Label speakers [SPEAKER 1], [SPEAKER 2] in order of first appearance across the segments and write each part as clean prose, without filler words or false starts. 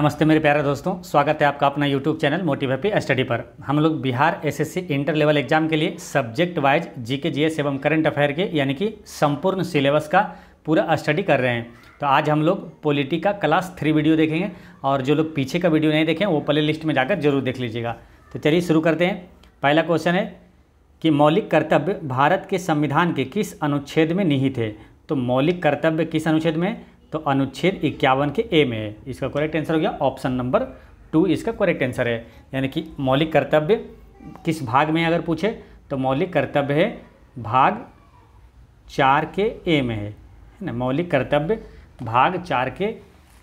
[SPEAKER 1] नमस्ते मेरे प्यारे दोस्तों, स्वागत है आपका अपना YouTube channel motive happy study पर। हम लोग Bihar SSC inter level exam के लिए सब्जेक्ट वाइज जीके जीएस एवं करंट अफेयर के यानी कि संपूर्ण सिलेबस का पूरा स्टडी कर रहे हैं। तो आज हम लोग पॉलिटी का क्लास 3 वीडियो देखेंगे और जो लोग पीछे का वीडियो नहीं देखें वो प्ले लिस्ट में जाकर जरूर देख लीजिएगा। तो चलिए शुरू करते हैं। पहला क्वेश्चन है कि मौलिक कर्तव्य भारत के संविधान के किस अनुच्छेद में निहित है। तो मौलिक कर्तव्य किस अनुच्छेद में है? तो अनुच्छेद 51 के ए में है। इसका करेक्ट आंसर हो गया ऑप्शन नंबर 2 इसका करेक्ट आंसर है। यानी कि मौलिक कर्तव्य किस भाग में अगर पूछे तो मौलिक कर्तव्य है भाग 4 के ए में है ना। मौलिक कर्तव्य भाग 4 के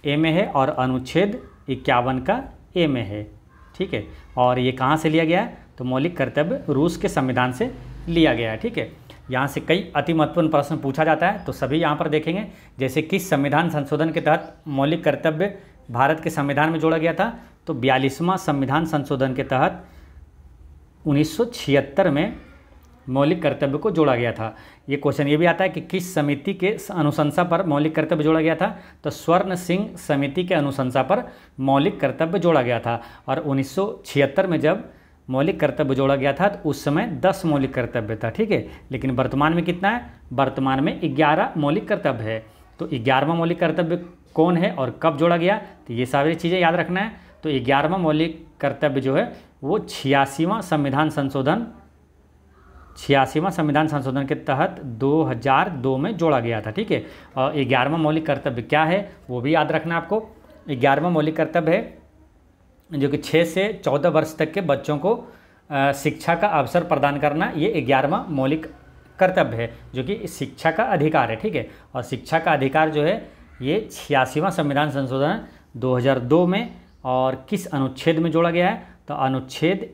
[SPEAKER 1] ए में है और अनुच्छेद 51 का ए में है। ठीक है, और ये कहाँ से लिया गया है? तो मौलिक कर्तव्य रूस के संविधान से लिया गया है। ठीक है, यहाँ से कई अति महत्वपूर्ण प्रश्न पूछा जाता है तो सभी यहाँ पर देखेंगे। जैसे किस संविधान संशोधन के तहत मौलिक कर्तव्य भारत के संविधान में जोड़ा गया था? तो 42वां संविधान संशोधन के तहत 1976 में मौलिक कर्तव्य को जोड़ा गया था। ये क्वेश्चन ये भी आता है कि किस समिति के अनुशंसा पर मौलिक कर्तव्य जोड़ा गया था? तो स्वर्ण सिंह समिति के अनुशंसा पर मौलिक कर्तव्य जोड़ा गया था। और 1976 में जब मौलिक कर्तव्य जोड़ा गया था तो उस समय 10 मौलिक कर्तव्य था। ठीक है, लेकिन वर्तमान में कितना है? वर्तमान में 11 मौलिक कर्तव्य है। तो 11वां मौलिक कर्तव्य कौन है और कब जोड़ा गया? तो ये सारी चीज़ें याद रखना है। तो 11वां मौलिक कर्तव्य जो है वो 86वां संविधान संशोधन के तहत 2002 में जोड़ा गया था। ठीक है, और 11वां मौलिक कर्तव्य क्या है वो भी याद रखना है आपको। 11वां मौलिक कर्तव्य है जो कि 6 से 14 वर्ष तक के बच्चों को शिक्षा का अवसर प्रदान करना। ये 11वां मौलिक कर्तव्य है जो कि शिक्षा का अधिकार है। ठीक है, और शिक्षा का अधिकार जो है ये 86वां संविधान संशोधन 2002 में और किस अनुच्छेद में जोड़ा गया है? तो अनुच्छेद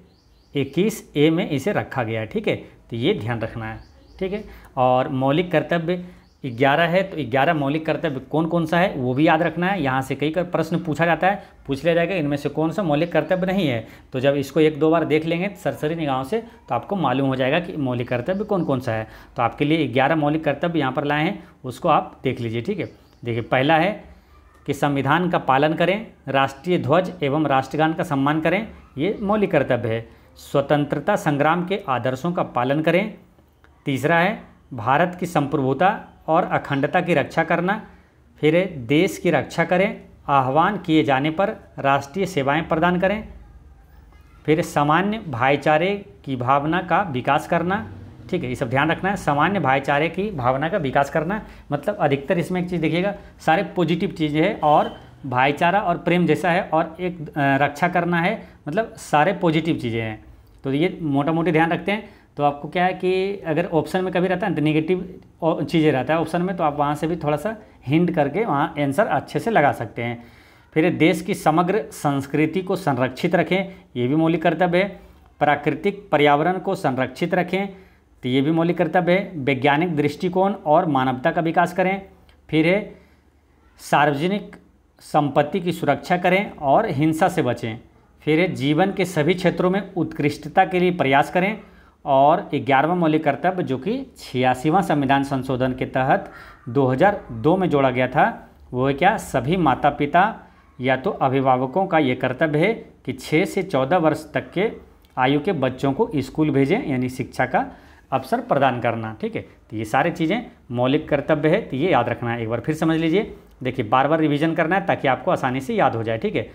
[SPEAKER 1] 21 ए में इसे रखा गया है। ठीक है, तो ये ध्यान रखना है। ठीक है, और मौलिक कर्तव्य 11 है तो 11 मौलिक कर्तव्य कौन कौन सा है वो भी याद रखना है। यहाँ से कई प्रश्न पूछा जाता है, पूछ लिया जाएगा इनमें से कौन सा मौलिक कर्तव्य नहीं है। तो जब इसको 1-2 बार देख लेंगे सरसरी निगाहों से तो आपको मालूम हो जाएगा कि मौलिक कर्तव्य कौन कौन सा है। तो आपके लिए 11 मौलिक कर्तव्य यहाँ पर लाए हैं, उसको आप देख लीजिए। ठीक है, देखिए पहला है कि संविधान का पालन करें, राष्ट्रीय ध्वज एवं राष्ट्रगान का सम्मान करें, ये मौलिक कर्तव्य है। स्वतंत्रता संग्राम के आदर्शों का पालन करें। तीसरा है भारत की संप्रभुता और अखंडता की रक्षा करना। फिर देश की रक्षा करें, आह्वान किए जाने पर राष्ट्रीय सेवाएं प्रदान करें। फिर सामान्य भाईचारे की भावना का विकास करना। ठीक है, ये सब ध्यान रखना है। सामान्य भाईचारे की भावना का विकास करना मतलब अधिकतर इसमें एक चीज़ देखिएगा सारे पॉजिटिव चीज़ें हैं और भाईचारा और प्रेम जैसा है और एक रक्षा करना है, मतलब सारे पॉजिटिव चीज़ें हैं। तो ये मोटा मोटी ध्यान रखते हैं। तो आपको क्या है कि अगर ऑप्शन में कभी रहता है तो नेगेटिव चीज़ें रहता है ऑप्शन में, तो आप वहाँ से भी थोड़ा सा हिंट करके वहाँ आंसर अच्छे से लगा सकते हैं। फिर देश की समग्र संस्कृति को संरक्षित रखें, ये भी मौलिक कर्तव्य है। प्राकृतिक पर्यावरण को संरक्षित रखें, तो ये भी मौलिक कर्तव्य है। वैज्ञानिक दृष्टिकोण और मानवता का विकास करें। फिर है सार्वजनिक संपत्ति की सुरक्षा करें और हिंसा से बचें। फिर है जीवन के सभी क्षेत्रों में उत्कृष्टता के लिए प्रयास करें। और 11वां मौलिक कर्तव्य जो कि 86वां संविधान संशोधन के तहत 2002 में जोड़ा गया था वो है क्या? सभी माता पिता या तो अभिभावकों का ये कर्तव्य है कि 6 से 14 वर्ष तक के आयु के बच्चों को स्कूल भेजें, यानी शिक्षा का अवसर प्रदान करना। ठीक है, तो ये सारी चीज़ें मौलिक कर्तव्य है, तो ये याद रखना है। एक बार फिर समझ लीजिए, देखिए बार बार रिवीजन करना है ताकि आपको आसानी से याद हो जाए। ठीक है,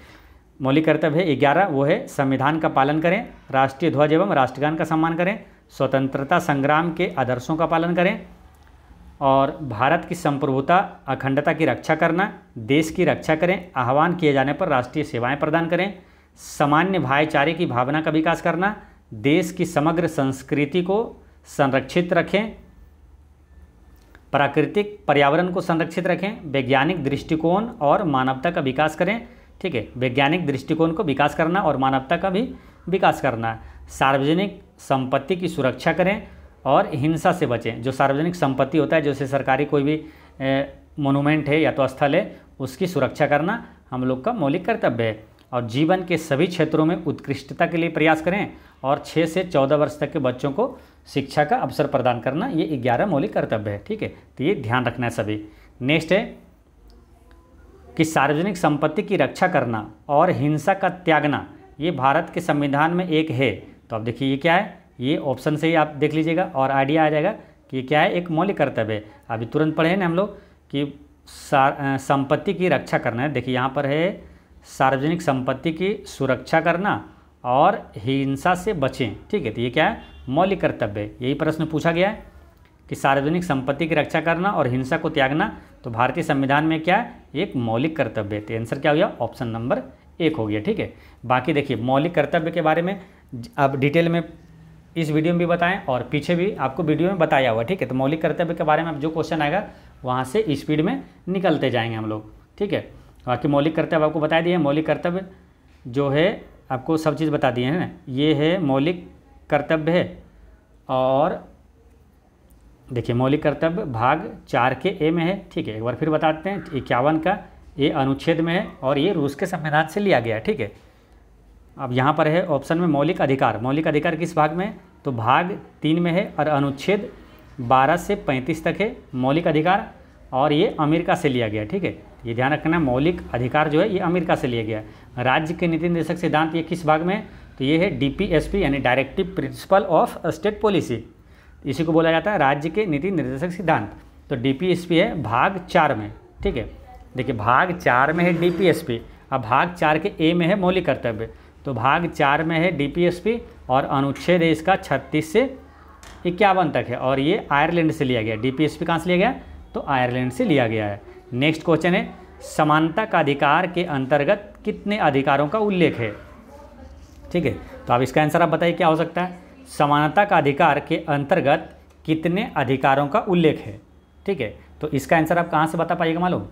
[SPEAKER 1] मौलिक कर्तव्य है 11, वो है संविधान का पालन करें, राष्ट्रीय ध्वज एवं राष्ट्रगान का सम्मान करें, स्वतंत्रता संग्राम के आदर्शों का पालन करें और भारत की संप्रभुता अखंडता की रक्षा करना, देश की रक्षा करें, आह्वान किए जाने पर राष्ट्रीय सेवाएं प्रदान करें, सामान्य भाईचारे की भावना का विकास करना, देश की समग्र संस्कृति को संरक्षित रखें, प्राकृतिक पर्यावरण को संरक्षित रखें, वैज्ञानिक दृष्टिकोण और मानवता का विकास करें। ठीक है, वैज्ञानिक दृष्टिकोण को विकास करना और मानवता का भी विकास करना। सार्वजनिक संपत्ति की सुरक्षा करें और हिंसा से बचें। जो सार्वजनिक संपत्ति होता है, जैसे सरकारी कोई भी मोनूमेंट है या तो स्थल है, उसकी सुरक्षा करना हम लोग का मौलिक कर्तव्य है। और जीवन के सभी क्षेत्रों में उत्कृष्टता के लिए प्रयास करें और 6 से 14 वर्ष तक के बच्चों को शिक्षा का अवसर प्रदान करना, ये 11 मौलिक कर्तव्य है। ठीक है, तो ये ध्यान रखना है सभी। नेक्स्ट है कि सार्वजनिक संपत्ति की रक्षा करना और हिंसा का त्यागना ये भारत के संविधान में एक है। तो अब देखिए ये क्या है, ये ऑप्शन से ही आप देख लीजिएगा और आइडिया आ जाएगा कि ये क्या है, एक मौलिक कर्तव्य है। अभी तुरंत पढ़े ना हम लोग कि संपत्ति की रक्षा करना है। देखिए यहाँ पर है सार्वजनिक संपत्ति की सुरक्षा करना और हिंसा से बचें, ठीक है। तो ये क्या है, मौलिक कर्तव्य है। यही प्रश्न पूछा गया है कि सार्वजनिक संपत्ति की रक्षा करना और हिंसा को त्यागना तो भारतीय संविधान में क्या है, एक मौलिक कर्तव्य है। तो आंसर क्या हो गया, ऑप्शन नंबर 1 हो गया, ठीक है। बाकी देखिए मौलिक कर्तव्य के बारे में अब डिटेल में इस वीडियो में भी बताएं और पीछे भी आपको वीडियो में बताया हुआ, ठीक है। तो मौलिक कर्तव्य के बारे में अब जो क्वेश्चन आएगा वहाँ से स्पीड में निकलते जाएंगे हम लोग, ठीक है। बाकी मौलिक कर्तव्य आपको बता दिए। मौलिक कर्तव्य जो है आपको सब चीज़ बता दिए हैं ना, ये है मौलिक कर्तव्य है। और देखिए मौलिक कर्तव्य भाग 4 के ए में है, ठीक है। एक बार फिर बताते हैं, 51 का ये अनुच्छेद में है और ये रूस के संविधान से लिया गया है, ठीक है। अब यहाँ पर है ऑप्शन में मौलिक अधिकार। मौलिक अधिकार किस भाग में, तो भाग 3 में है और अनुच्छेद 12 से 35 तक है मौलिक अधिकार, और ये अमेरिका से लिया गया, ठीक है। ये ध्यान रखना, मौलिक अधिकार जो है ये अमेरिका से लिया गया। राज्य के नीति निर्देशक सिद्धांत ये किस भाग में है, तो ये है DPSP यानी directive principle of state policy, इसी को बोला जाता है राज्य के नीति निर्देशक सिद्धांत। तो DPSP है भाग 4 में, ठीक है। देखिए भाग 4 में है DPSP। अब भाग 4 के ए में है मौलिक कर्तव्य, तो भाग 4 में है DPSP और अनुच्छेद है इसका 36 से 51 तक है और ये आयरलैंड से लिया गया। DPSP कहाँ से लिया गया, तो आयरलैंड से लिया गया है। नेक्स्ट क्वेश्चन है, समानता का अधिकार के अंतर्गत कितने अधिकारों का उल्लेख है, ठीक है। तो अब इसका आंसर आप बताइए क्या हो सकता है। समानता का अधिकार के अंतर्गत कितने अधिकारों का उल्लेख है, ठीक है। तो इसका आंसर आप कहाँ से बता पाइएगा मालूम,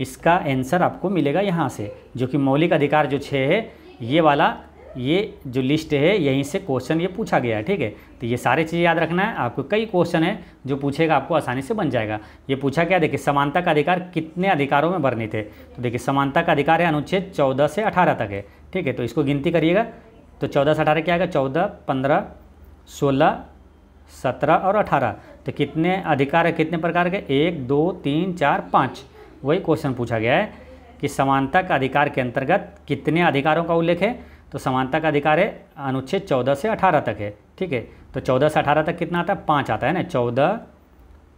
[SPEAKER 1] इसका आंसर आपको मिलेगा यहाँ से, जो कि मौलिक अधिकार जो 6 है ये वाला, ये जो लिस्ट है यहीं से क्वेश्चन ये पूछा गया है, ठीक है। तो ये सारी चीज़ें याद रखना है आपको। कई क्वेश्चन है जो पूछेगा आपको आसानी से बन जाएगा। ये पूछा क्या, देखिए समानता का अधिकार कितने अधिकारों में वर्णित है, तो देखिए समानता का अधिकार है अनुच्छेद 14 से 18 तक है, ठीक है। तो इसको गिनती करिएगा, तो 14 से 18 क्या आएगा, 14, 15, 16, 17 और 18। तो कितने अधिकार है, कितने प्रकार के, 1, 2, 3, 4, 5। वही क्वेश्चन पूछा गया है कि समानता का अधिकार के अंतर्गत कितने अधिकारों का उल्लेख है, तो समानता का अधिकार है अनुच्छेद 14 से 18 तक है, ठीक है। तो 14 से 18 तक कितना आता है, 5 आता है ना, 14,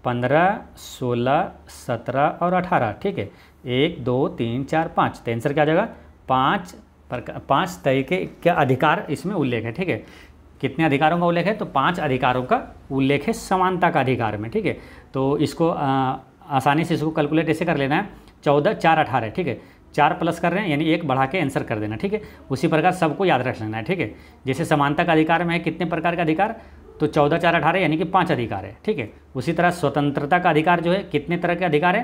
[SPEAKER 1] 15, 16, 17 और 18, ठीक है। 1, 2, 3, 4, 5। तो आंसर क्या आ जाएगा, 5 तरीके के अधिकार इसमें उल्लेख है, ठीक है। कितने अधिकारों का उल्लेख है, तो 5 अधिकारों का उल्लेख है समानता का अधिकार में, ठीक है। तो इसको आसानी से इसको कैलकुलेट ऐसे कर लेना है, 14, 4, 18, ठीक है। 4 प्लस कर रहे हैं यानी 1 बढ़ा के आंसर कर देना, ठीक है। उसी प्रकार सबको याद रख लेना है, ठीक है। जैसे समानता का अधिकार में है कितने प्रकार का अधिकार, तो 14, 4, 18 यानी कि 5 अधिकार है, ठीक है। उसी तरह स्वतंत्रता का अधिकार जो है कितने तरह के अधिकार है,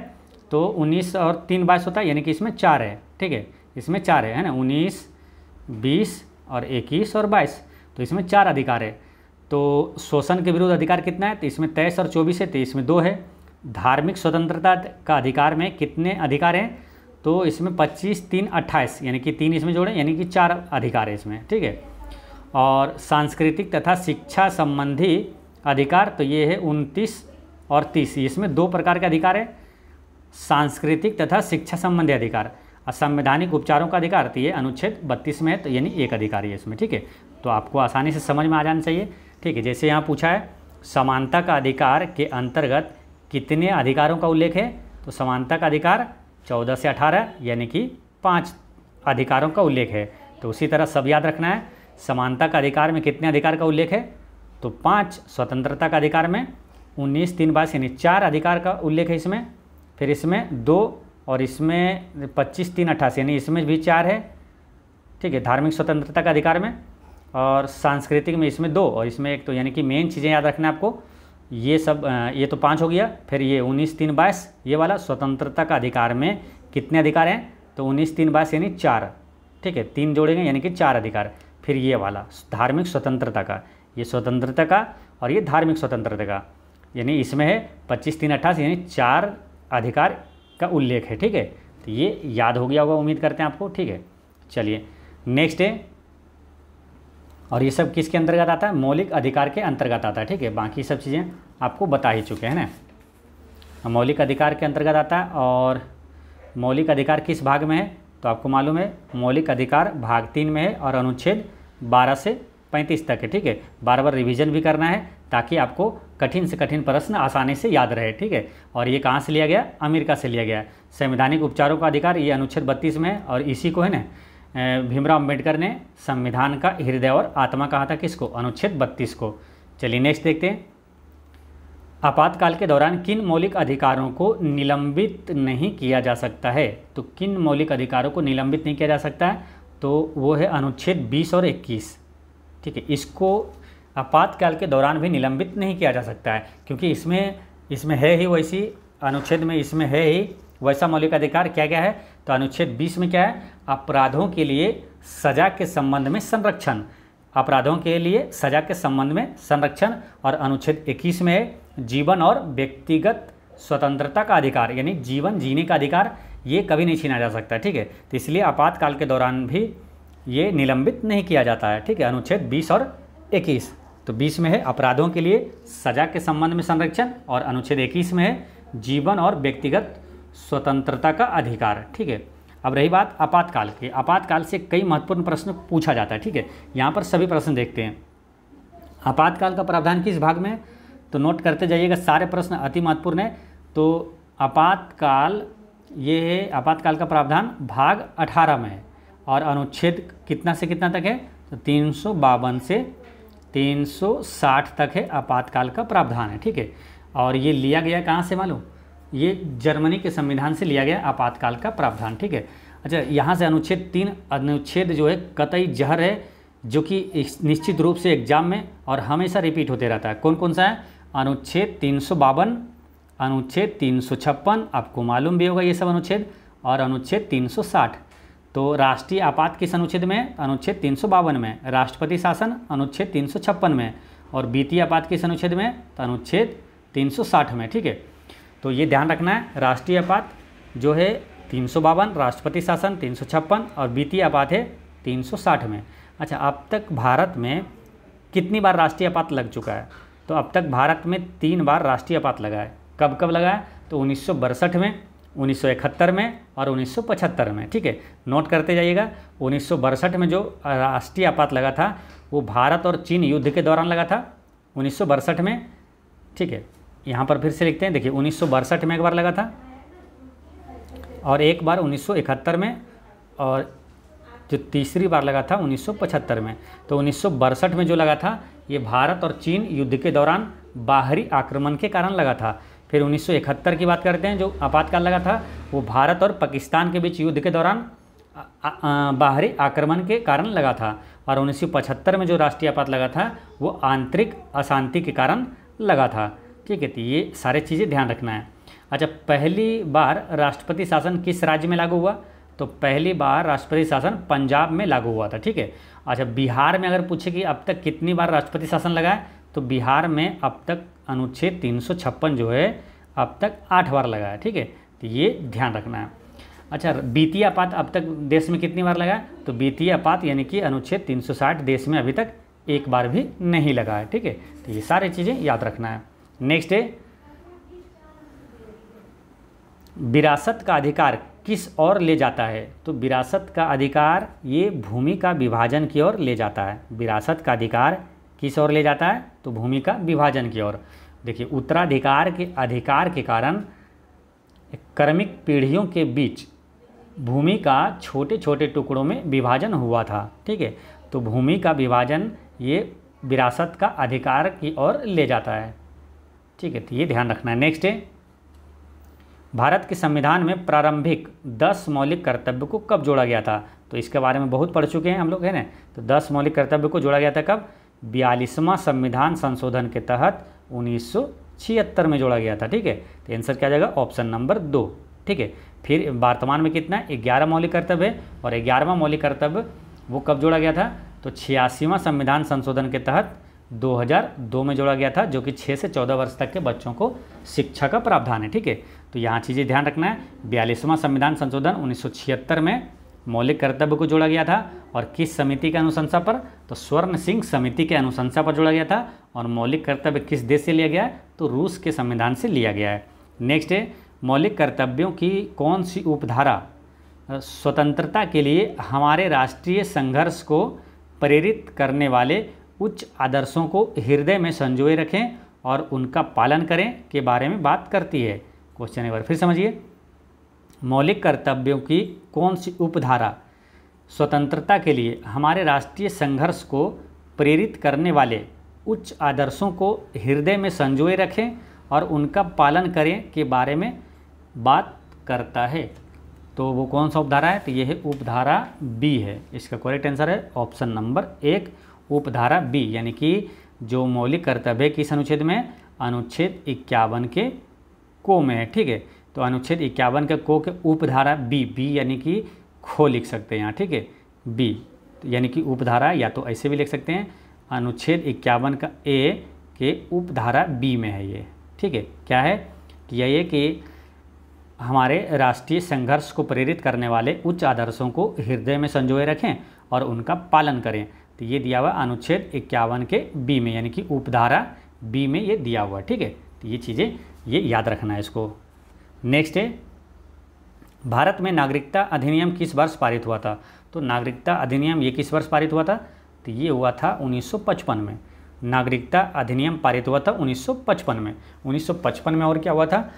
[SPEAKER 1] तो 19 और 3 22 होता है यानी कि इसमें 4 है, ठीक है। इसमें 4 है ना, 19, 20 और 21 और 22, तो इसमें 4 अधिकार है। तो शोषण के विरुद्ध अधिकार कितना है, तो इसमें 23 और 24 है, तो इसमें 2 है। धार्मिक स्वतंत्रता का अधिकार में कितने अधिकार हैं, तो इसमें 25, 3, 28 यानी कि 3 इसमें जोड़ें यानी कि 4 अधिकार है इसमें, ठीक है। और सांस्कृतिक तथा शिक्षा संबंधी अधिकार तो ये है 29 और 30, इसमें 2 प्रकार के अधिकार है, सांस्कृतिक तथा शिक्षा संबंधी अधिकार। असंवैधानिक उपचारों का अधिकार तो ये अनुच्छेद 32 में है, तो यानी 1 अधिकार है इसमें, ठीक है। तो आपको आसानी से समझ में आ जाना चाहिए, ठीक है। जैसे यहाँ पूछा है समानता का अधिकार के अंतर्गत कितने अधिकारों का उल्लेख है, तो समानता का अधिकार 14 से 18 यानी कि 5 अधिकारों का उल्लेख है। तो उसी तरह सब याद रखना है, समानता का अधिकार में कितने अधिकार का उल्लेख है, तो 5। स्वतंत्रता का अधिकार में 19, 3, 22 यानी 4 अधिकार का उल्लेख है इसमें। फिर इसमें 2 और इसमें 25, 3, 28 यानी इसमें भी 4 है, ठीक है। धार्मिक स्वतंत्रता का अधिकार में और सांस्कृतिक में इसमें 2 और इसमें 1, तो यानी कि मेन चीज़ें याद रखना है आपको। ये सब ये तो 5 हो गया। फिर ये 19, 3, 22 ये वाला स्वतंत्रता का अधिकार में कितने अधिकार हैं, तो 19, 3, 22 यानी 4, ठीक है। 3 जोड़ेंगे यानी कि 4 अधिकार। फिर ये वाला धार्मिक स्वतंत्रता का, ये स्वतंत्रता का और ये धार्मिक स्वतंत्रता का, यानी इसमें है 25, 3, 28 यानी 4 अधिकार का उल्लेख है, ठीक है। तो ये याद हो गया होगा, उम्मीद करते हैं आपको, ठीक है। चलिए नेक्स्ट है, और ये सब किसके अंतर्गत आता है, मौलिक अधिकार के अंतर्गत आता है, ठीक है। बाकी सब चीज़ें आपको बता ही चुके हैं ना, मौलिक अधिकार के अंतर्गत आता है। और मौलिक अधिकार किस भाग में है, तो आपको मालूम है मौलिक अधिकार भाग 3 में है और अनुच्छेद 12 से 35 तक है। ठीक है, बार बार रिवीजन भी करना है ताकि आपको कठिन से कठिन प्रश्न आसानी से याद रहे। ठीक है, और ये कहाँ से लिया गया, अमेरिका से लिया गया। संवैधानिक उपचारों का अधिकार ये अनुच्छेद 32 में है और इसी को है ना भीमराव अम्बेडकर ने संविधान का हृदय और आत्मा कहा था, किसको, अनुच्छेद 32 को। चलिए नेक्स्ट देखते हैं। आपातकाल के दौरान किन मौलिक अधिकारों को निलंबित नहीं किया जा सकता है, तो किन मौलिक अधिकारों को निलंबित नहीं किया जा सकता है, तो वो है अनुच्छेद 20 और 21। ठीक है, इसको आपातकाल के दौरान भी निलंबित नहीं किया जा सकता है क्योंकि इसमें है ही वैसी, अनुच्छेद में इसमें है ही वैसा मौलिक अधिकार। क्या क्या है, तो अनुच्छेद 20 में क्या है, अपराधों के लिए सजा के संबंध में संरक्षण, अपराधों के लिए सजा के संबंध में संरक्षण। और अनुच्छेद 21 में है जीवन और व्यक्तिगत स्वतंत्रता का अधिकार, यानी जीवन जीने का अधिकार, ये कभी नहीं छीना जा सकता। ठीक है, तो इसलिए आपातकाल के दौरान भी ये निलंबित नहीं किया जाता है। ठीक है, अनुच्छेद 20 और 21। तो 20 में है अपराधों के लिए सजा के संबंध में संरक्षण और अनुच्छेद 21 में है जीवन और व्यक्तिगत स्वतंत्रता का अधिकार। ठीक है, अब रही बात आपातकाल की। आपातकाल से कई महत्वपूर्ण प्रश्न पूछा जाता है। ठीक है, यहाँ पर सभी प्रश्न देखते हैं। आपातकाल का प्रावधान किस भाग में है, तो नोट करते जाइएगा, सारे प्रश्न अति महत्वपूर्ण है। तो आपातकाल, ये है आपातकाल का प्रावधान भाग 18 में है और अनुच्छेद कितना से कितना तक है, तो 352 से 360 तक है आपातकाल का प्रावधान है। ठीक है, और ये लिया गया कहाँ से मालूम, ये जर्मनी के संविधान से लिया गया आपातकाल का प्रावधान। ठीक है, अच्छा यहाँ से अनुच्छेद 3 अनुच्छेद जो है कतई जहर है, जो कि निश्चित रूप से एग्जाम में और हमेशा रिपीट होते रहता है। कौन कौन सा है, अनुच्छेद 352, अनुच्छेद 356, आपको मालूम भी होगा ये सब अनुच्छेद, और अनुच्छेद 360। तो राष्ट्रीय आपात किस अनुच्छेद में, अनुच्छेद 352 में, राष्ट्रपति शासन अनुच्छेद 356 में, और वित्तीय आपात किस अनुच्छेद में, तो अनुच्छेद 360 में। ठीक है, तो ये ध्यान रखना है, राष्ट्रीय आपात जो है 352, राष्ट्रपति शासन 356 और वित्तीय आपात है 360 में। अच्छा, अब तक भारत में कितनी बार राष्ट्रीय आपात लग चुका है, तो अब तक भारत में 3 बार राष्ट्रीय आपात लगा है। कब कब लगा है, तो 1962 में, 1971 में और 1975 में। ठीक है, नोट करते जाइएगा। 1962 में जो राष्ट्रीय आपात लगा था वो भारत और चीन युद्ध के दौरान लगा था, 1962 में। ठीक है, यहाँ पर फिर से लिखते हैं, देखिए 1962 में एक बार लगा था और एक बार 1971 में, और जो तीसरी बार लगा था 1975 में। तो 1962 में जो लगा था ये भारत और चीन युद्ध के दौरान बाहरी आक्रमण के कारण लगा था। फिर 1971 की बात करते हैं, जो आपातकाल लगा था वो भारत और पाकिस्तान के बीच युद्ध के दौरान बाहरी आक्रमण के कारण लगा था। और 1975 में जो राष्ट्रीय आपात लगा था वो आंतरिक अशांति के कारण लगा था। ठीक है, तो ये सारे चीज़ें ध्यान रखना है। अच्छा, पहली बार राष्ट्रपति शासन किस राज्य में लागू हुआ, तो पहली बार राष्ट्रपति शासन पंजाब में लागू हुआ था। ठीक है, अच्छा बिहार में अगर पूछे कि अब तक कितनी बार राष्ट्रपति शासन लगा है, तो बिहार में अब तक अनुच्छेद 356 जो है अब तक 8 बार लगा है। ठीक है, तो ये ध्यान रखना है। अच्छा, वित्तीय आपात अब तक देश में कितनी बार लगा है, तो वित्तीय आपात यानी कि अनुच्छेद 360 देश में अभी तक एक बार भी नहीं लगा है। ठीक है, तो ये सारी चीज़ें याद रखना है। नेक्स्ट है विरासत का अधिकार किस ओर ले जाता है, तो विरासत का अधिकार ये भूमि का विभाजन की ओर ले जाता है। विरासत का अधिकार किस ओर ले जाता है, तो भूमि का विभाजन की ओर। देखिए, उत्तराधिकार के अधिकार के कारण क्रमिक पीढ़ियों के बीच भूमि का छोटे छोटे टुकड़ों में विभाजन हुआ था। ठीक है, तो भूमि का विभाजन ये विरासत का अधिकार की ओर ले जाता है। ठीक है, तो ये ध्यान रखना है। नेक्स्ट है भारत के संविधान में प्रारंभिक 10 मौलिक कर्तव्य को कब जोड़ा गया था, तो इसके बारे में बहुत पढ़ चुके हैं हम लोग, है ना। तो 10 मौलिक कर्तव्य को जोड़ा गया था कब, 42वां संविधान संशोधन के तहत 1976 में जोड़ा गया था। ठीक है, तो आंसर क्या आ जाएगा, ऑप्शन नंबर 2। ठीक है, फिर वर्तमान में कितना, 11 मौलिक कर्तव्य है, और 11वां मौलिक कर्तव्य वो कब जोड़ा गया था, तो 86वां संविधान संशोधन के तहत 2002 में जोड़ा गया था, जो कि 6 से 14 वर्ष तक के बच्चों को शिक्षा का प्रावधान है। ठीक है, तो यहाँ चीज़ें ध्यान रखना है। 42वां संविधान संशोधन 1976 में मौलिक कर्तव्य को जोड़ा गया था, और किस समिति के अनुशंसा पर, तो स्वर्ण सिंह समिति के अनुशंसा पर जोड़ा गया था। और मौलिक कर्तव्य किस देश से लिया गया है, तो रूस के संविधान से लिया गया है। नेक्स्ट है मौलिक कर्तव्यों की कौन सी उपधारा स्वतंत्रता के लिए हमारे राष्ट्रीय संघर्ष को प्रेरित करने वाले उच्च आदर्शों को हृदय में संजोए रखें और उनका पालन करें के बारे में बात करती है। क्वेश्चन एक बार फिर समझिए, मौलिक कर्तव्यों की कौन सी उपधारा स्वतंत्रता के लिए हमारे राष्ट्रीय संघर्ष को प्रेरित करने वाले उच्च आदर्शों को हृदय में संजोए रखें और उनका पालन करें के बारे में बात करता है। तो वो कौन सा उपधारा है? तो ये है उपधारा बी है। इसका करेक्ट आंसर है ऑप्शन नंबर 1 उपधारा बी, यानी कि जो मौलिक कर्तव्य किस अनुच्छेद में? अनुच्छेद 51 के को में है। ठीक है, तो अनुच्छेद 51 के को के उपधारा बी यानी कि खो लिख सकते हैं यहाँ। ठीक है, बी यानी कि उपधारा, या तो ऐसे भी लिख सकते हैं अनुच्छेद 51 का ए के उपधारा बी में है ये। ठीक है, क्या है कि यह कि हमारे राष्ट्रीय संघर्ष को प्रेरित करने वाले उच्च आदर्शों को हृदय में संजोए रखें और उनका पालन करें। तो ये दिया हुआ अनुच्छेद 51 के बी में, यानी कि उपधारा बी में ये दिया हुआ। ठीक है, तो ये चीज़ें ये याद रखना है इसको। नेक्स्ट है, भारत में नागरिकता अधिनियम किस वर्ष पारित हुआ था? तो नागरिकता अधिनियम ये किस वर्ष पारित हुआ था? तो ये हुआ था 1955 में। नागरिकता अधिनियम पारित हुआ था 1955 में। 1955 में और क्या हुआ था?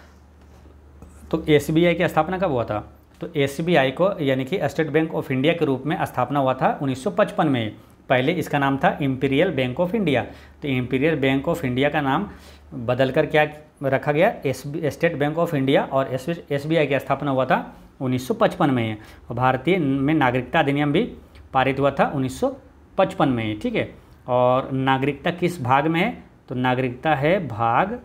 [SPEAKER 1] तो एसबीआई की स्थापना कब हुआ था? तो एसबीआई को यानी कि स्टेट बैंक ऑफ इंडिया के रूप में स्थापना हुआ था 1955 में। पहले इसका नाम था इंपीरियल बैंक ऑफ इंडिया। तो इंपीरियल बैंक ऑफ इंडिया का नाम बदलकर क्या रखा गया? स्टेट बैंक ऑफ इंडिया, और एसबीआई की स्थापना हुआ था 1955 में ही। और भारतीय में नागरिकता अधिनियम भी पारित हुआ था 1955 में ही। ठीक है, और नागरिकता किस भाग में है? तो नागरिकता है भाग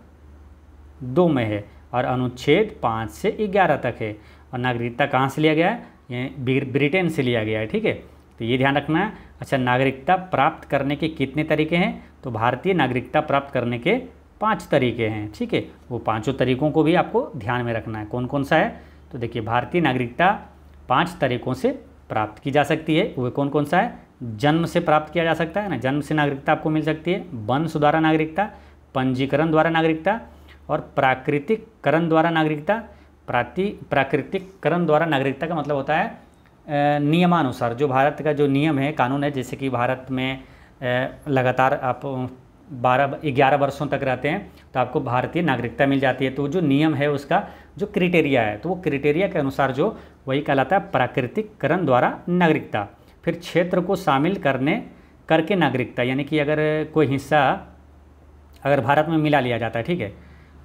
[SPEAKER 1] 2 में है और अनुच्छेद 5 से 11 तक है। और नागरिकता कहाँ से लिया गया है? ये ब्रिटेन से लिया गया है। ठीक है, तो ये ध्यान रखना है। अच्छा, नागरिकता प्राप्त करने के कितने तरीके हैं? तो भारतीय नागरिकता प्राप्त करने के 5 तरीके हैं। ठीक है, वो 5 तरीकों को भी आपको ध्यान में रखना है। कौन कौन सा है? तो देखिए, भारतीय नागरिकता 5 तरीकों से प्राप्त की जा सकती है। वो कौन कौन सा है? जन्म से प्राप्त किया जा सकता है ना, जन्म से नागरिकता आपको मिल सकती है। वंश द्वारा नागरिकता, पंजीकरण द्वारा नागरिकता और प्राकृतिककरण द्वारा नागरिकता। प्राकृतिककरण द्वारा नागरिकता का मतलब होता है नियमानुसार, जो भारत का जो नियम है, कानून है, जैसे कि भारत में लगातार आप 11 वर्षों तक रहते हैं तो आपको भारतीय नागरिकता मिल जाती है। तो जो नियम है उसका जो क्राइटेरिया है, तो वो क्राइटेरिया के अनुसार जो वही कहलाता है प्राकृतिककरण द्वारा नागरिकता। फिर क्षेत्र को शामिल करके नागरिकता, यानी कि अगर कोई हिस्सा अगर भारत में मिला लिया जाता है, ठीक है,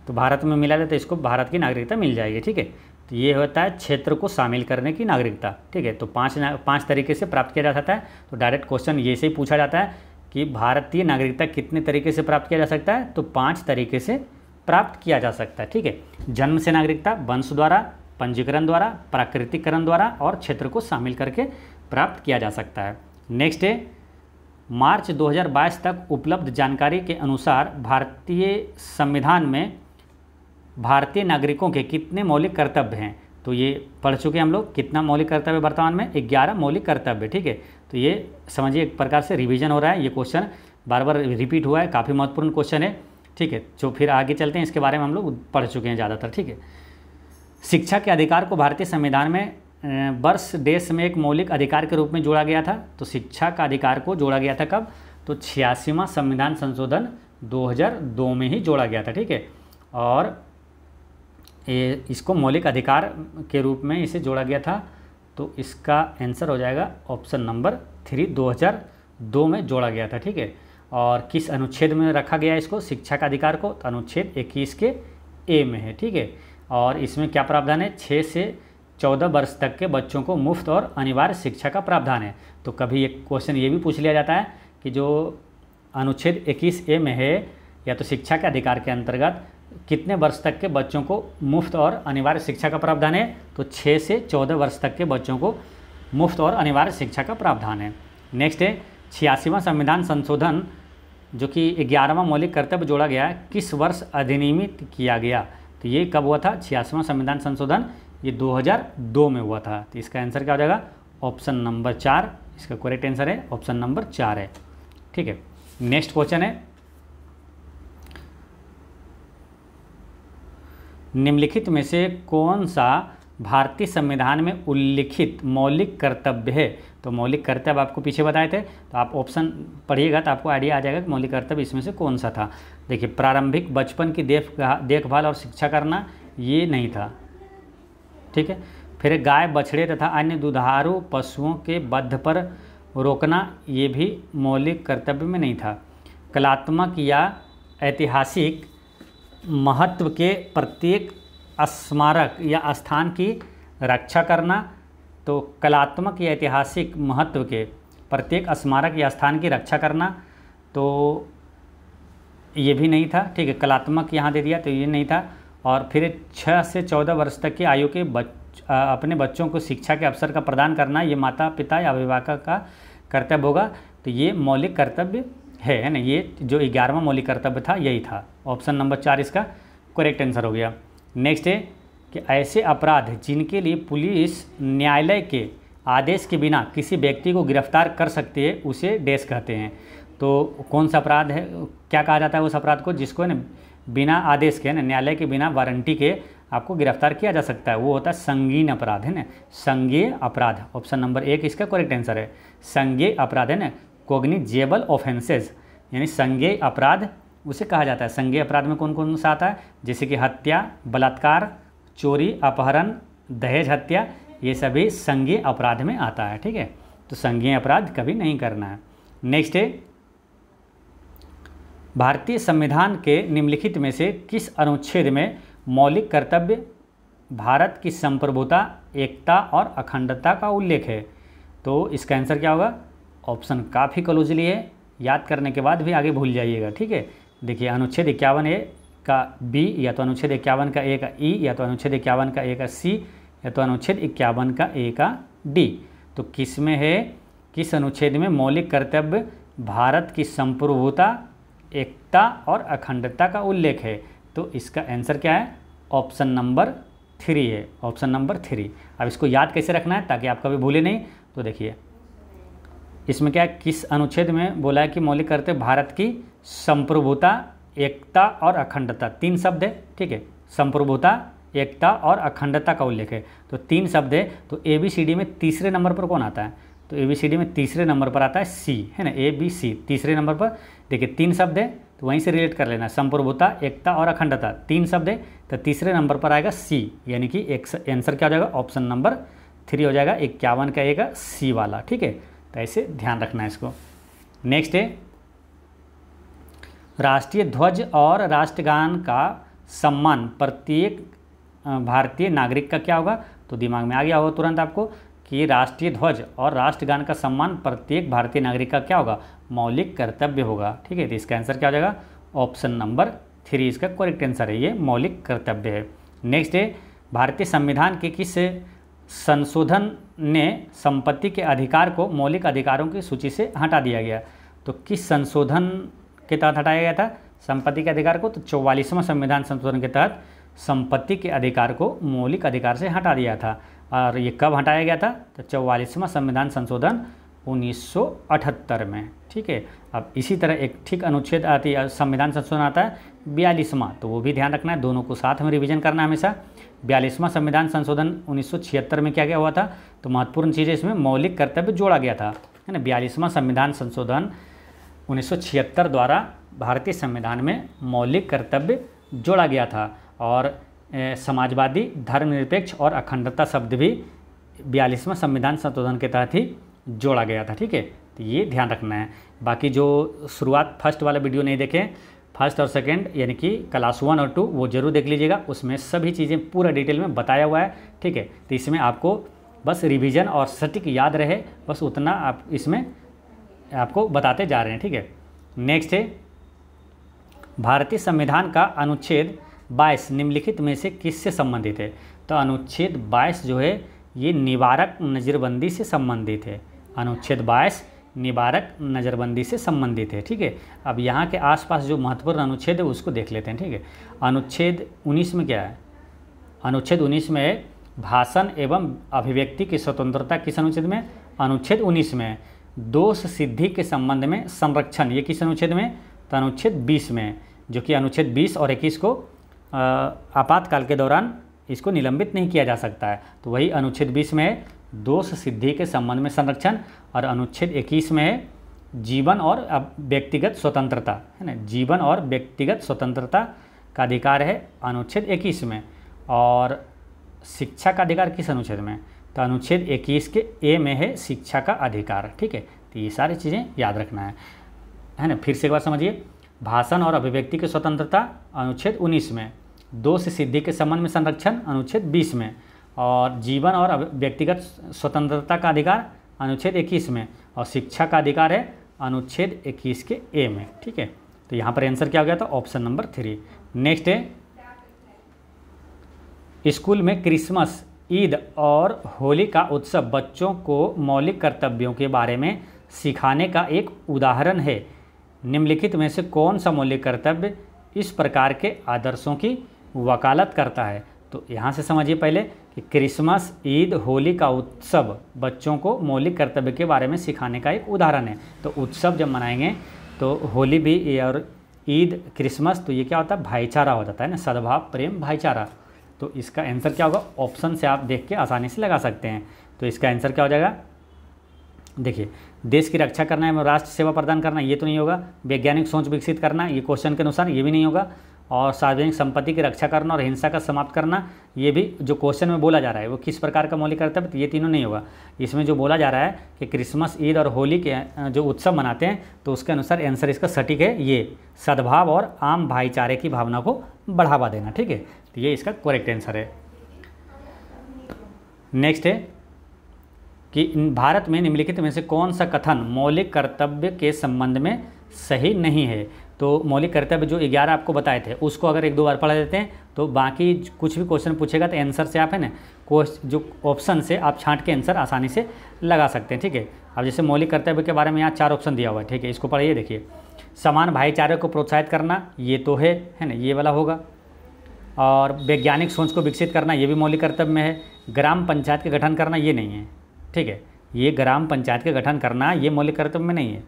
[SPEAKER 1] तो भारत में मिला जाता है तो इसको भारत की नागरिकता मिल जाएगी। ठीक है, तो ये होता है क्षेत्र को शामिल करने की नागरिकता। ठीक है, तो 5 तरीके से प्राप्त किया जा सकता है। तो डायरेक्ट क्वेश्चन ये से ही पूछा जाता है कि भारतीय नागरिकता कितने तरीके से प्राप्त किया जा सकता है? तो 5 तरीके से प्राप्त किया जा सकता है। ठीक है, जन्म से नागरिकता, वंश द्वारा, पंजीकरण द्वारा, प्राकृतिककरण द्वारा और क्षेत्र को शामिल करके प्राप्त किया जा सकता है। नेक्स्ट है, मार्च 2022 तक उपलब्ध जानकारी के अनुसार भारतीय संविधान में भारतीय नागरिकों के कितने मौलिक कर्तव्य हैं? तो ये पढ़ चुके हम लोग। कितना मौलिक कर्तव्य वर्तमान में? 11 मौलिक कर्तव्य। ठीक है, तो ये समझिए एक प्रकार से रिवीजन हो रहा है। ये क्वेश्चन बार बार रिपीट हुआ है, काफ़ी महत्वपूर्ण क्वेश्चन है। ठीक है, जो फिर आगे चलते हैं इसके बारे में हम लोग पढ़ चुके हैं ज़्यादातर। ठीक है, शिक्षा के अधिकार को भारतीय संविधान में वर्ष देश में एक मौलिक अधिकार के रूप में जोड़ा गया था। तो शिक्षा का अधिकार को जोड़ा गया था कब? तो 86वां संविधान संशोधन 2002 में ही जोड़ा गया था। ठीक है, और इसको मौलिक अधिकार के रूप में इसे जोड़ा गया था। तो इसका आंसर हो जाएगा ऑप्शन नंबर 3, 2002 में जोड़ा गया था। ठीक है, और किस अनुच्छेद में रखा गया इसको, शिक्षा का अधिकार को? तो अनुच्छेद 21 के ए में है। ठीक है, और इसमें क्या प्रावधान है? 6 से 14 वर्ष तक के बच्चों को मुफ्त और अनिवार्य शिक्षा का प्रावधान है। तो कभी एक क्वेश्चन ये भी पूछ लिया जाता है कि जो अनुच्छेद 21 ए में है, या तो शिक्षा के अधिकार के अंतर्गत कितने वर्ष तक के बच्चों को मुफ्त और अनिवार्य शिक्षा का प्रावधान है? तो 6 से 14 वर्ष तक के बच्चों को मुफ्त और अनिवार्य शिक्षा का प्रावधान है। नेक्स्ट है, 86वां संविधान संशोधन जो कि 11वां मौलिक कर्तव्य जोड़ा गया है, किस वर्ष अधिनियमित किया गया? तो ये कब हुआ था? 86वां संविधान संशोधन ये 2002 में हुआ था। तो इसका आंसर क्या हो जाएगा? ऑप्शन नंबर 4 इसका करेक्ट आंसर है, ऑप्शन नंबर 4 है। ठीक है, नेक्स्ट क्वेश्चन है, निम्नलिखित में से कौन सा भारतीय संविधान में उल्लिखित मौलिक कर्तव्य है? तो मौलिक कर्तव्य आपको पीछे बताए थे, तो आप ऑप्शन पढ़िएगा तो आपको आइडिया आ जाएगा कि मौलिक कर्तव्य इसमें से कौन सा था। देखिए, प्रारंभिक बचपन की देखभाल और शिक्षा करना, ये नहीं था, ठीक है। फिर गाय, बछड़े तथा अन्य दुधारू पशुओं के वध पर रोकना, ये भी मौलिक कर्तव्य में नहीं था। कलात्मक या ऐतिहासिक महत्व के प्रत्येक स्मारक या स्थान की रक्षा करना, तो कलात्मक या ऐतिहासिक महत्व के प्रत्येक स्मारक या स्थान की रक्षा करना, तो ये भी नहीं था, ठीक है। कलात्मक यहाँ दे दिया तो ये नहीं था। और फिर 6 से 14 वर्ष तक की आयु के अपने बच्चों को शिक्षा के अवसर का प्रदान करना, ये माता पिता या अभिभावक का कर्तव्य होगा, तो ये मौलिक कर्तव्य है ना। ये जो 11वां मौलिक कर्तव्य था यही था। ऑप्शन नंबर 4 इसका करेक्ट आंसर हो गया। नेक्स्ट है कि ऐसे अपराध जिनके लिए पुलिस न्यायालय के आदेश के बिना किसी व्यक्ति को गिरफ्तार कर सकती है, उसे डैश कहते हैं। तो कौन सा अपराध है, क्या कहा जाता है उस अपराध को जिसको ना बिना आदेश के, ना न्यायालय के बिना वारंटी के आपको गिरफ्तार किया जा सकता है? वो होता है संगीन अपराध, है ना, संज्ञेय अपराध। ऑप्शन नंबर 1 इसका करेक्ट आंसर है। संज्ञेय अपराध है ना, कॉग्निजेबल ऑफेंसेस, यानी संज्ञेय अपराध उसे कहा जाता है। संज्ञेय अपराध में कौन कौन सा आता है? जैसे कि हत्या, बलात्कार, चोरी, अपहरण, दहेज हत्या, ये सभी संज्ञेय अपराध में आता है, ठीक है। तो संज्ञेय अपराध कभी नहीं करना है। नेक्स्ट है, भारतीय संविधान के निम्नलिखित में से किस अनुच्छेद में मौलिक कर्तव्य भारत की संप्रभुता, एकता और अखंडता का उल्लेख है? तो इसका आंसर क्या होगा? ऑप्शन काफ़ी क्लोजली है, याद करने के बाद भी आगे भूल जाइएगा, ठीक है। देखिए, अनुच्छेद 51A का बी, या तो अनुच्छेद 51 का ए का ई, या तो अनुच्छेद 51 का ए का सी, या तो अनुच्छेद 51 का ए का डी। तो किस में है, किस अनुच्छेद में मौलिक कर्तव्य भारत की संप्रभुता, एकता और अखंडता का उल्लेख है? तो इसका आंसर क्या है? ऑप्शन नंबर 3 है, ऑप्शन नंबर 3। अब इसको याद कैसे रखना है ताकि आप कभी भूले नहीं? तो देखिए, इसमें क्या है, किस अनुच्छेद में बोला है कि मौलिक कर्तव्य भारत की संप्रभुता, एकता और अखंडता, 3 शब्द है, ठीक है। संप्रभुता, एकता और अखंडता का उल्लेख है, तो 3 शब्द है। तो ABCD में तीसरे नंबर पर कौन आता है? तो ABCD में तीसरे नंबर पर आता है सी, है ना, ABC तीसरे नंबर पर। देखिए, 3 शब्द है तो वहीं से रिलेट कर लेना, संप्रभुता, एकता और अखंडता, 3 शब्द है, तो तीसरे नंबर पर आएगा सी, यानी कि आंसर क्या हो जाएगा? ऑप्शन नंबर 3 हो जाएगा, 51 का ए का सी वाला, ठीक है। तो ऐसे ध्यान रखना है इसको। नेक्स्ट है, राष्ट्रीय ध्वज और राष्ट्रगान का सम्मान प्रत्येक भारतीय नागरिक का क्या होगा? तो दिमाग में आ गया होगा तुरंत आपको कि राष्ट्रीय ध्वज और राष्ट्रगान का सम्मान प्रत्येक भारतीय नागरिक का क्या होगा? मौलिक कर्तव्य होगा, ठीक है। तो इसका आंसर क्या हो जाएगा? ऑप्शन नंबर 3 इसका करेक्ट आंसर है, ये मौलिक कर्तव्य है। नेक्स्ट है, भारतीय संविधान के किस संशोधन ने संपत्ति के अधिकार को मौलिक अधिकारों की सूची से हटा दिया गया? तो किस संशोधन के तहत हटाया गया था संपत्ति के अधिकार को? तो 44वां संविधान संशोधन के तहत संपत्ति के अधिकार को मौलिक अधिकार से हटा दिया था। और ये कब हटाया गया था? तो 44वां संविधान संशोधन 1978 में, ठीक है। अब इसी तरह एक ठीक अनुच्छेद आती है, संविधान संशोधन आता है 42वां, तो वो भी ध्यान रखना है, दोनों को साथ में रिवीजन करना है हमेशा। 42वां संविधान संशोधन 1976 में क्या क्या हुआ था? तो महत्वपूर्ण चीज़ है, इसमें मौलिक कर्तव्य जोड़ा गया था, है ना। 42वां संविधान संशोधन 1976 द्वारा भारतीय संविधान में मौलिक कर्तव्य जोड़ा गया था। और समाजवादी, धर्मनिरपेक्ष और अखंडता शब्द भी 42वां संविधान संशोधन के तहत ही जोड़ा गया था, ठीक है। तो ये ध्यान रखना है। बाकी जो शुरुआत फर्स्ट वाला वीडियो नहीं देखें, फर्स्ट और सेकंड यानी कि क्लास 1 और 2, वो जरूर देख लीजिएगा, उसमें सभी चीज़ें पूरा डिटेल में बताया हुआ है, ठीक है। तो इसमें आपको बस रिवीजन और सटीक याद रहे, बस उतना आप इसमें आपको बताते जा रहे हैं, ठीक है। नेक्स्ट है, भारतीय संविधान का अनुच्छेद 22 निम्नलिखित में से किससे संबंधित है? तो अनुच्छेद 22 जो है ये निवारक नज़रबंदी से संबंधित है। अनुच्छेद 22 निवारक नज़रबंदी से संबंधित है, ठीक है। अब यहाँ के आसपास जो महत्वपूर्ण अनुच्छेद है उसको देख लेते हैं, ठीक है। अनुच्छेद 19 में क्या है? अनुच्छेद 19 में भाषण एवं अभिव्यक्ति की स्वतंत्रता किस अनुच्छेद में? अनुच्छेद 19 में। दोष सिद्धि के संबंध में संरक्षण, ये किस अनुच्छेद में? तो अनुच्छेद 20 में, जो कि अनुच्छेद 20 और 21 को आपातकाल के दौरान इसको निलंबित नहीं किया जा सकता है। तो वही अनुच्छेद 20 में है दोष सिद्धि के संबंध में संरक्षण, और अनुच्छेद 21 में है जीवन और व्यक्तिगत स्वतंत्रता, है ना, जीवन और व्यक्तिगत स्वतंत्रता का अधिकार है अनुच्छेद 21 में। और शिक्षा का अधिकार किस अनुच्छेद में? तो अनुच्छेद 21 के ए में है शिक्षा का अधिकार। ठीक है, तो ये सारी चीज़ें याद रखना है ना। फिर से एक बार समझिए, भाषण और अभिव्यक्ति की स्वतंत्रता अनुच्छेद 19 में, दोष सिद्धि के संबंध में संरक्षण अनुच्छेद 20 में, और जीवन और व्यक्तिगत स्वतंत्रता का अधिकार अनुच्छेद 21 में, और शिक्षा का अधिकार है अनुच्छेद 21 के ए में। ठीक है, तो यहाँ पर आंसर क्या हो गया था? Option number 3। नेक्स्ट है, स्कूल में क्रिसमस, ईद और होली का उत्सव बच्चों को मौलिक कर्तव्यों के बारे में सिखाने का एक उदाहरण है। निम्नलिखित में से कौन सा मौलिक कर्तव्य इस प्रकार के आदर्शों की वकालत करता है? तो यहाँ से समझिए पहले कि क्रिसमस, ईद, होली का उत्सव बच्चों को मौलिक कर्तव्य के बारे में सिखाने का एक उदाहरण है। तो उत्सव जब मनाएंगे तो होली भी और ईद, क्रिसमस, तो ये क्या होता है? भाईचारा हो जाता है ना, सद्भाव, प्रेम, भाईचारा। तो इसका आंसर क्या होगा? ऑप्शन से आप देख के आसानी से लगा सकते हैं। तो इसका आंसर क्या हो जाएगा? देखिए, देश की रक्षा करना है, राष्ट्र सेवा प्रदान करना, ये तो नहीं होगा। वैज्ञानिक सोच विकसित करना, ये क्वेश्चन के अनुसार ये भी नहीं होगा। और सार्वजनिक संपत्ति की रक्षा करना और हिंसा का समाप्त करना, ये भी जो क्वेश्चन में बोला जा रहा है वो किस प्रकार का मौलिक कर्तव्य, तो ये तीनों नहीं होगा। इसमें जो बोला जा रहा है कि क्रिसमस, ईद और होली के जो उत्सव मनाते हैं, तो उसके अनुसार आंसर इसका सटीक है ये, सद्भाव और आम भाईचारे की भावना को बढ़ावा देना। ठीक है, तो ये इसका करेक्ट आंसर है। नेक्स्ट है कि भारत में निम्नलिखित में से कौन सा कथन मौलिक कर्तव्य के संबंध में सही नहीं है? तो मौलिक कर्तव्य जो 11 आपको बताए थे उसको अगर 1-2 बार पढ़ देते हैं तो बाकी कुछ भी क्वेश्चन पूछेगा तो आंसर से आप, है ना, जो ऑप्शन से आप छांट के आंसर आसानी से लगा सकते हैं। ठीक है, अब जैसे मौलिक कर्तव्य के बारे में यहाँ 4 ऑप्शन दिया हुआ है। ठीक है, इसको पढ़िए, देखिए, समान भाईचारे को प्रोत्साहित करना, ये तो है ना, ये वाला होगा। और वैज्ञानिक सोच को विकसित करना, ये भी मौलिक कर्तव्य में है। ग्राम पंचायत के गठन करना, ये नहीं है। ठीक है, ये ग्राम पंचायत के गठन करना ये मौलिक कर्तव्य में नहीं है।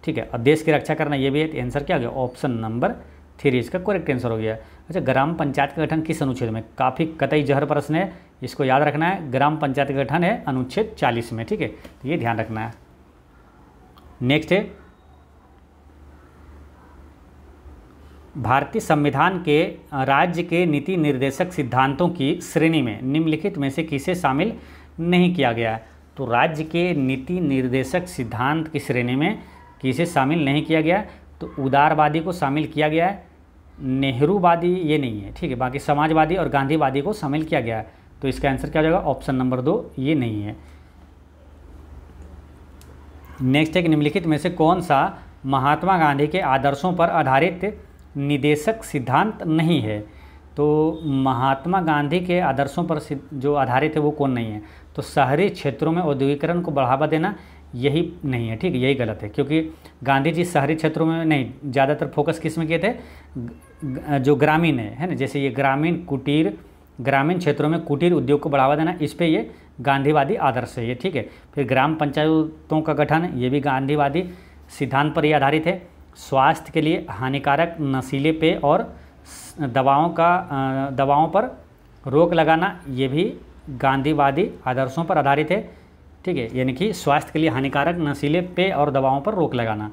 [SPEAKER 1] ठीक है, और देश की रक्षा करना ये भी है। तो आंसर क्या हो गया? ऑप्शन नंबर 3 इसका करेक्ट आंसर हो गया। अच्छा, ग्राम पंचायत का गठन किस अनुच्छेद में? काफ़ी कतई जहर प्रश्न है, इसको याद रखना है। ग्राम पंचायत का गठन है अनुच्छेद 40 में। ठीक है, तो ये ध्यान रखना है। नेक्स्ट है, भारतीय संविधान के राज्य के नीति निर्देशक सिद्धांतों की श्रेणी में निम्नलिखित में से किसे शामिल नहीं किया गया है? तो राज्य के नीति निर्देशक सिद्धांत की श्रेणी में किसे शामिल नहीं किया गया? तो उदारवादी को शामिल किया गया है, नेहरूवादी ये नहीं है। ठीक है, बाकी समाजवादी और गांधीवादी को शामिल किया गया है। तो इसका आंसर क्या हो जाएगा? ऑप्शन नंबर 2 ये नहीं है। नेक्स्ट है कि निम्नलिखित में से कौन सा महात्मा गांधी के आदर्शों पर आधारित निदेशक सिद्धांत नहीं है? तो महात्मा गांधी के आदर्शों पर जो आधारित है वो कौन नहीं है? तो शहरी क्षेत्रों में औद्योगिकरण को बढ़ावा देना, यही नहीं है। ठीक है, यही गलत है, क्योंकि गांधी जी शहरी क्षेत्रों में नहीं, ज़्यादातर फोकस किस में किए थे? जो ग्रामीण है ना, जैसे ये ग्रामीण क्षेत्रों में कुटीर उद्योग को बढ़ावा देना, इस पे ये गांधीवादी आदर्श है ये। ठीक है, फिर ग्राम पंचायतों का गठन, ये भी गांधीवादी सिद्धांत पर ही आधारित है। स्वास्थ्य के लिए हानिकारक नशीले पेय और दवाओं पर रोक लगाना, ये भी गांधीवादी आदर्शों पर आधारित है। ठीक है, यानी कि स्वास्थ्य के लिए हानिकारक नशीले पेय और दवाओं पर रोक लगाना।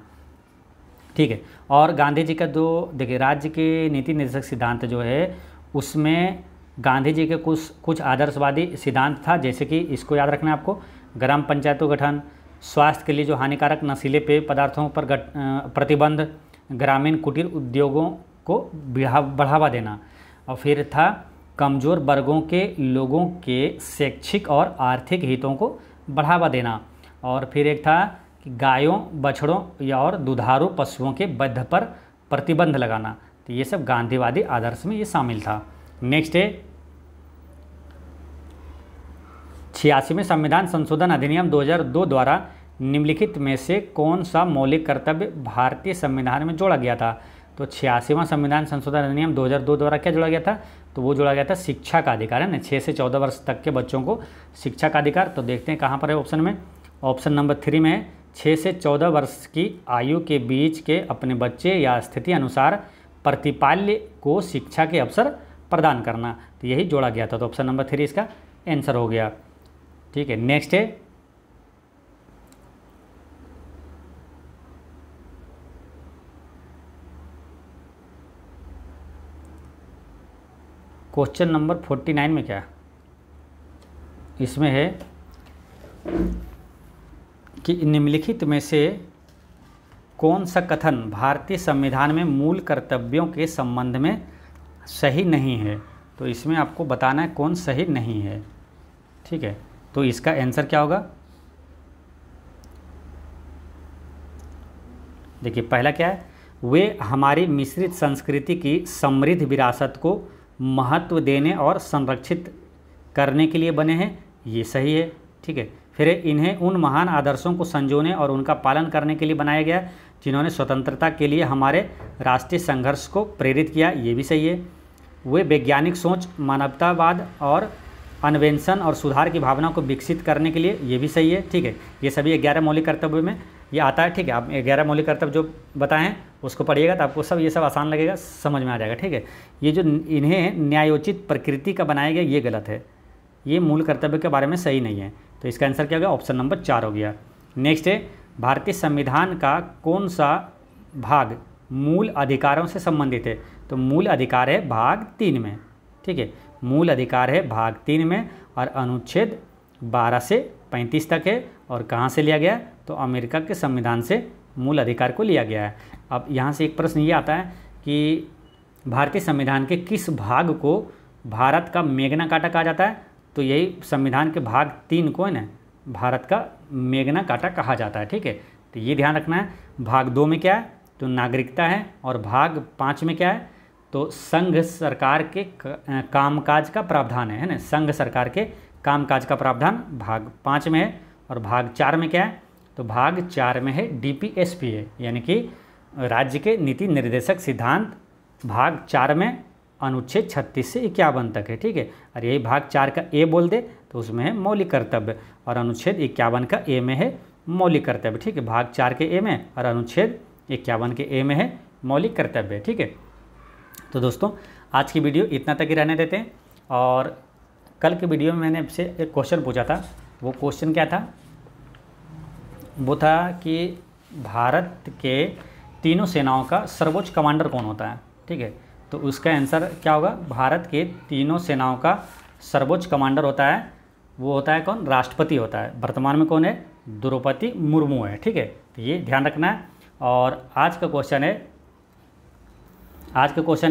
[SPEAKER 1] ठीक है, और गांधी जी का जो देखिए राज्य के नीति निर्देशक सिद्धांत जो है उसमें गांधी जी के कुछ आदर्शवादी सिद्धांत था, जैसे कि इसको याद रखना है आपको, ग्राम पंचायतों गठन, स्वास्थ्य के लिए जो हानिकारक नशीले पेय पदार्थों पर प्रतिबंध, ग्रामीण कुटीर उद्योगों को बढ़ावा देना, और फिर था कमज़ोर वर्गों के लोगों के शैक्षिक और आर्थिक हितों को बढ़ावा देना, और फिर एक था कि गायों, बछड़ों या और दुधारू पशुओं के वध पर प्रतिबंध लगाना। तो ये सब गांधीवादी आदर्श में ये शामिल था। नेक्स्ट है 86वें संविधान संशोधन अधिनियम 2002 द्वारा निम्नलिखित में से कौन सा मौलिक कर्तव्य भारतीय संविधान में जोड़ा गया था? तो 86वां संविधान संशोधन अधिनियम 2002 द्वारा क्या जोड़ा गया था? तो वो जोड़ा गया था शिक्षा का अधिकार, है ना, 6 से 14 वर्ष तक के बच्चों को शिक्षा का अधिकार। तो देखते हैं कहाँ पर है ऑप्शन में। ऑप्शन नंबर 3 में 6 से 14 वर्ष की आयु के बीच के अपने बच्चे या स्थिति अनुसार प्रतिपाल्य को शिक्षा के अवसर प्रदान करना, तो यही जोड़ा गया था। तो ऑप्शन नंबर 3 इसका आंसर हो गया। ठीक है, नेक्स्ट है क्वेश्चन नंबर 49 में क्या इसमें है कि निम्नलिखित में से कौन सा कथन भारतीय संविधान में मूल कर्तव्यों के संबंध में सही नहीं है। तो इसमें आपको बताना है कौन सही नहीं है। ठीक है, तो इसका आंसर क्या होगा? देखिए पहला क्या है, वे हमारी मिश्रित संस्कृति की समृद्ध विरासत को महत्व देने और संरक्षित करने के लिए बने हैं, ये सही है। ठीक है, फिर इन्हें उन महान आदर्शों को संजोने और उनका पालन करने के लिए बनाया गया जिन्होंने स्वतंत्रता के लिए हमारे राष्ट्रीय संघर्ष को प्रेरित किया, ये भी सही है। वे वैज्ञानिक सोच, मानवतावाद और अन्वेषण और सुधार की भावना को विकसित करने के लिए, ये भी सही है। ठीक है, ये सभी 11 मौलिक कर्तव्य में ये आता है। ठीक है, आप 11 मौलिक कर्तव्य जो बताए हैं उसको पढ़िएगा तो आपको सब ये सब आसान लगेगा, समझ में आ जाएगा। ठीक है, ये जो इन्हें न्यायोचित प्रकृति का बनाया गया ये गलत है, ये मूल कर्तव्य के बारे में सही नहीं है। तो इसका आंसर क्या हो गया? ऑप्शन नंबर 4 हो गया। नेक्स्ट है, भारतीय संविधान का कौन सा भाग मूल अधिकारों से संबंधित है? तो मूल अधिकार है भाग 3 में। ठीक है, मूल अधिकार है भाग 3 में और अनुच्छेद 12 से 35 तक है। और कहाँ से लिया गया? तो अमेरिका के संविधान से मूल अधिकार को लिया गया है। अब यहाँ से एक प्रश्न ये आता है कि भारतीय संविधान के किस भाग को भारत का मैग्ना कार्टा कहा जाता है? तो यही संविधान के भाग 3 को है ना भारत का मैग्ना कार्टा कहा जाता है। ठीक है, तो ये ध्यान रखना है। भाग 2 में क्या है? तो नागरिकता है। और भाग 5 में क्या है? तो संघ सरकार के कामकाज का प्रावधान है ना, संघ सरकार के कामकाज का प्रावधान भाग 5 में है। और भाग 4 में क्या है? तो भाग 4 में है DPSP है, यानी कि राज्य के नीति निर्देशक सिद्धांत। भाग 4 में अनुच्छेद 36 से 51 तक है। ठीक है, और यही भाग 4 का ए बोल दे तो उसमें है मौलिक कर्तव्य, और अनुच्छेद 51 का ए में है मौलिक कर्तव्य। ठीक है, भाग 4 के ए में और अनुच्छेद 51 के ए में है मौलिक कर्तव्य। ठीक है, तो दोस्तों आज की वीडियो इतना तक ही रहने देते हैं। और कल के वीडियो में मैंने आपसे एक क्वेश्चन पूछा था, वो क्वेश्चन क्या था? वो था कि भारत के तीनों सेनाओं का सर्वोच्च कमांडर कौन होता है? ठीक है, तो उसका आंसर क्या होगा? भारत के तीनों सेनाओं का सर्वोच्च कमांडर होता है, वो होता है कौन? राष्ट्रपति होता है। वर्तमान में कौन है? द्रौपदी मुर्मू है। ठीक है, तो ये ध्यान रखना है। और आज का क्वेश्चन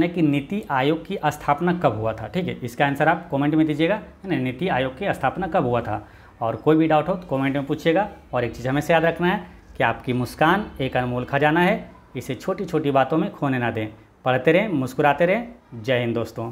[SPEAKER 1] है कि नीति आयोग की स्थापना कब हुआ था? ठीक है, इसका आंसर आप कमेंट में दीजिएगा, है ना, नीति आयोग की स्थापना कब हुआ था। और कोई भी डाउट हो तो कमेंट में पूछिएगा। और एक चीज़ हमेशा याद रखना है कि आपकी मुस्कान एक अनमोल खजाना है, इसे छोटी छोटी बातों में खोने ना दें। पढ़ते रहें, मुस्कुराते रहें। जय हिंद दोस्तों।